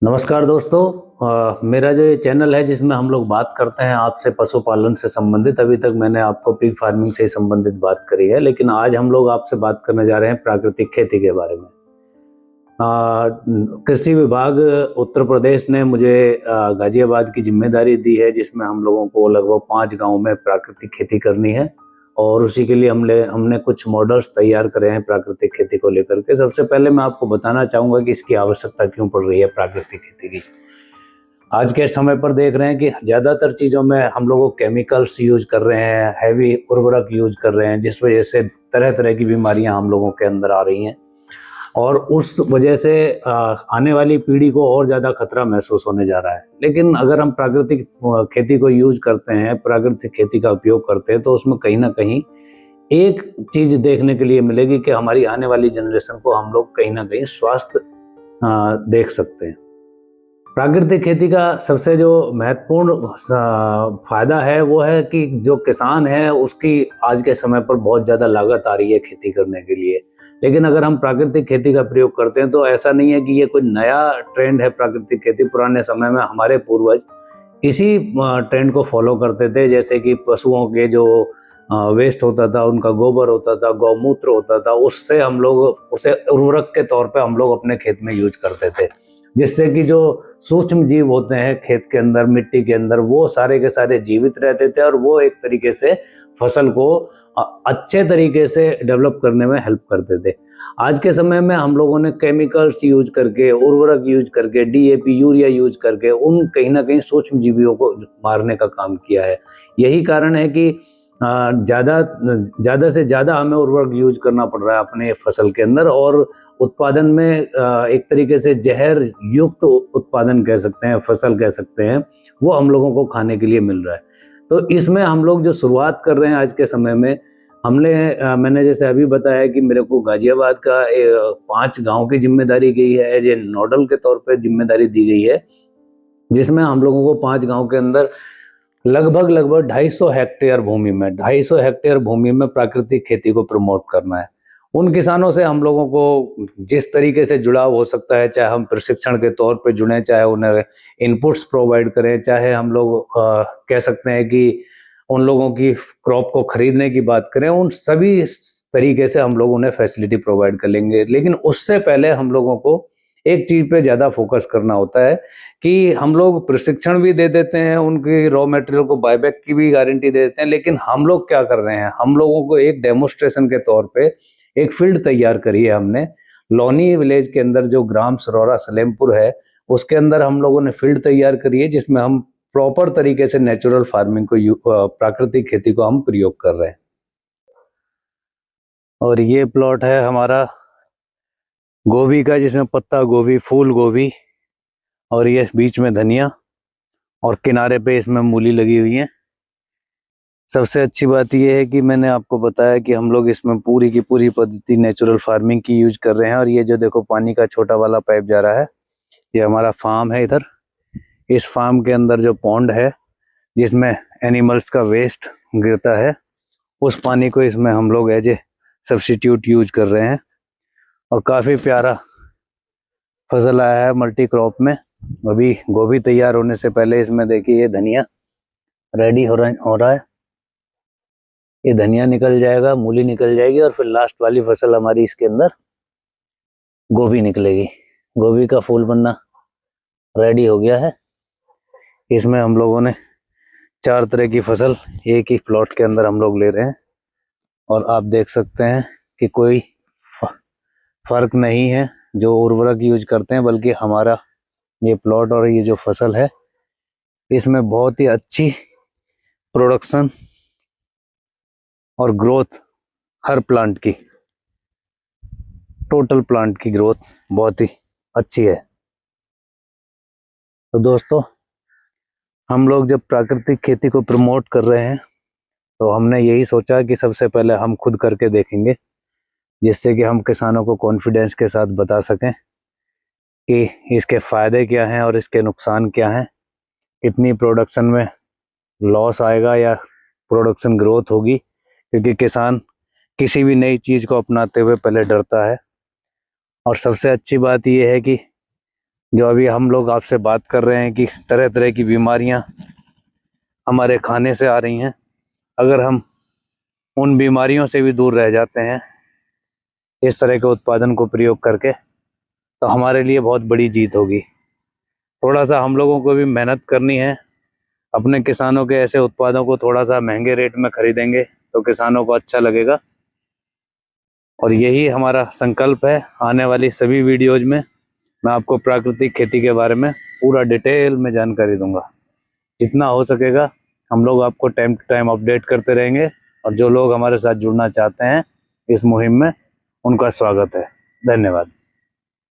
नमस्कार दोस्तों। मेरा जो ये चैनल है जिसमें हम लोग बात करते हैं आपसे पशुपालन से संबंधित। अभी तक मैंने आपको पिग फार्मिंग से संबंधित बात करी है, लेकिन आज हम लोग आपसे बात करने जा रहे हैं प्राकृतिक खेती के बारे में। कृषि विभाग उत्तर प्रदेश ने मुझे गाजियाबाद की जिम्मेदारी दी है, जिसमें हम लोगों को लगभग 5 गांव में प्राकृतिक खेती करनी है और उसी के लिए हमने कुछ मॉडल्स तैयार करे हैं प्राकृतिक खेती को लेकर के। सबसे पहले मैं आपको बताना चाहूँगा कि इसकी आवश्यकता क्यों पड़ रही है प्राकृतिक खेती की। आज के समय पर देख रहे हैं कि ज़्यादातर चीज़ों में हम लोग केमिकल्स यूज कर रहे हैं, हैवी उर्वरक यूज कर रहे हैं, जिस वजह से तरह तरह की बीमारियां हम लोगों के अंदर आ रही हैं और उस वजह से आने वाली पीढ़ी को और ज़्यादा खतरा महसूस होने जा रहा है। लेकिन अगर हम प्राकृतिक खेती को यूज करते हैं, प्राकृतिक खेती का उपयोग करते हैं, तो उसमें कहीं ना कहीं एक चीज़ देखने के लिए मिलेगी कि हमारी आने वाली जनरेशन को हम लोग कहीं ना कहीं स्वास्थ्य देख सकते हैं। प्राकृतिक खेती का सबसे जो महत्वपूर्ण फायदा है वो है कि जो किसान है उसकी आज के समय पर बहुत ज़्यादा लागत आ रही है खेती करने के लिए। लेकिन अगर हम प्राकृतिक खेती का प्रयोग करते हैं तो ऐसा नहीं है कि ये कोई नया ट्रेंड है प्राकृतिक खेती। पुराने समय में हमारे पूर्वज इसी ट्रेंड को फॉलो करते थे, जैसे कि पशुओं के जो वेस्ट होता था, उनका गोबर होता था, गौमूत्र होता था, उससे हम लोग उसे उर्वरक के तौर पे हम लोग अपने खेत में यूज करते थे, जिससे कि जो सूक्ष्म जीव होते हैं खेत के अंदर, मिट्टी के अंदर, वो सारे के सारे जीवित रहते थे और वो एक तरीके से फसल को अच्छे तरीके से डेवलप करने में हेल्प करते थे। आज के समय में हम लोगों ने केमिकल्स यूज करके, उर्वरक यूज करके, डीएपी, यूरिया यूज करके उन कहीं ना कहीं सूक्ष्म जीवियों को मारने का काम किया है। यही कारण है कि ज़्यादा से ज़्यादा हमें उर्वरक यूज करना पड़ रहा है अपने फसल के अंदर, और उत्पादन में एक तरीके से जहर युक्त उत्पादन कह सकते हैं, फसल कह सकते हैं, वो हम लोगों को खाने के लिए मिल रहा है। तो इसमें हम लोग जो शुरुआत कर रहे हैं आज के समय में, मैंने जैसे अभी बताया कि मेरे को गाजियाबाद का 5 गांव की जिम्मेदारी गई है, एज ए नोडल के तौर पर जिम्मेदारी दी गई है, जिसमें हम लोगों को 5 गांव के अंदर लगभग लगभग 250 हेक्टेयर भूमि में प्राकृतिक खेती को प्रमोट करना है। उन किसानों से हम लोगों को जिस तरीके से जुड़ाव हो सकता है, चाहे हम प्रशिक्षण के तौर पे जुड़ें, चाहे उन्हें इनपुट्स प्रोवाइड करें, चाहे हम लोग कह सकते हैं कि उन लोगों की क्रॉप को खरीदने की बात करें, उन सभी तरीके से हम लोग उन्हें फैसिलिटी प्रोवाइड कर लेंगे। लेकिन उससे पहले हम लोगों को एक चीज पे ज्यादा फोकस करना होता है कि हम लोग प्रशिक्षण भी दे देते हैं, उनकी रॉ मटेरियल को बायबैक की भी गारंटी दे देते हैं, लेकिन हम लोग क्या कर रहे हैं, हम लोगों को एक डेमोस्ट्रेशन के तौर पे एक फील्ड तैयार करी है हमने। लोनी विलेज के अंदर जो ग्राम सरोरा सलेमपुर है, उसके अंदर हम लोगों ने फील्ड तैयार करी है, जिसमें हम प्रॉपर तरीके से नेचुरल फार्मिंग को प्राकृतिक खेती को हम प्रयोग कर रहे हैं। और ये प्लॉट है हमारा गोभी का, जिसमें पत्ता गोभी, फूल गोभी, और ये बीच में धनिया, और किनारे पे इसमें मूली लगी हुई है। सबसे अच्छी बात यह है कि मैंने आपको बताया कि हम लोग इसमें पूरी की पूरी पद्धति नेचुरल फार्मिंग की यूज कर रहे हैं। और ये जो देखो पानी का छोटा वाला पाइप जा रहा है, ये हमारा फार्म है। इधर इस फार्म के अंदर जो पॉन्ड है, जिसमें एनिमल्स का वेस्ट गिरता है, उस पानी को इसमें हम लोग एज ए सब्स्टिट्यूट यूज कर रहे हैं। और काफ़ी प्यारा फसल आया है मल्टी क्रॉप में। अभी गोभी तैयार होने से पहले इसमें देखिए ये धनिया रेडी हो रहा है। ये धनिया निकल जाएगा, मूली निकल जाएगी, और फिर लास्ट वाली फसल हमारी इसके अंदर गोभी निकलेगी। गोभी का फूल बनना रेडी हो गया है। इसमें हम लोगों ने 4 तरह की फसल एक ही प्लॉट के अंदर हम लोग ले रहे हैं, और आप देख सकते हैं कि कोई फर्क नहीं है जो उर्वरक यूज करते हैं, बल्कि हमारा ये प्लॉट और ये जो फसल है, इसमें बहुत ही अच्छी प्रोडक्शन और ग्रोथ, हर प्लांट की, टोटल प्लांट की ग्रोथ बहुत ही अच्छी है। तो दोस्तों, हम लोग जब प्राकृतिक खेती को प्रमोट कर रहे हैं, तो हमने यही सोचा कि सबसे पहले हम खुद करके देखेंगे, जिससे कि हम किसानों को कॉन्फिडेंस के साथ बता सकें कि इसके फ़ायदे क्या हैं और इसके नुकसान क्या हैं, कितनी प्रोडक्शन में लॉस आएगा या प्रोडक्शन ग्रोथ होगी। क्योंकि किसान किसी भी नई चीज़ को अपनाते हुए पहले डरता है। और सबसे अच्छी बात यह है कि जो अभी हम लोग आपसे बात कर रहे हैं कि तरह तरह की बीमारियां हमारे खाने से आ रही हैं, अगर हम उन बीमारियों से भी दूर रह जाते हैं इस तरह के उत्पादन को प्रयोग करके, तो हमारे लिए बहुत बड़ी जीत होगी। थोड़ा सा हम लोगों को भी मेहनत करनी है। अपने किसानों के ऐसे उत्पादों को थोड़ा सा महंगे रेट में खरीदेंगे तो किसानों को अच्छा लगेगा। और यही हमारा संकल्प है। आने वाली सभी वीडियोज में मैं आपको प्राकृतिक खेती के बारे में पूरा डिटेल में जानकारी दूंगा। जितना हो सकेगा हम लोग आपको टाइम टू टाइम अपडेट करते रहेंगे। और जो लोग हमारे साथ जुड़ना चाहते हैं इस मुहिम में, उनका स्वागत है। धन्यवाद।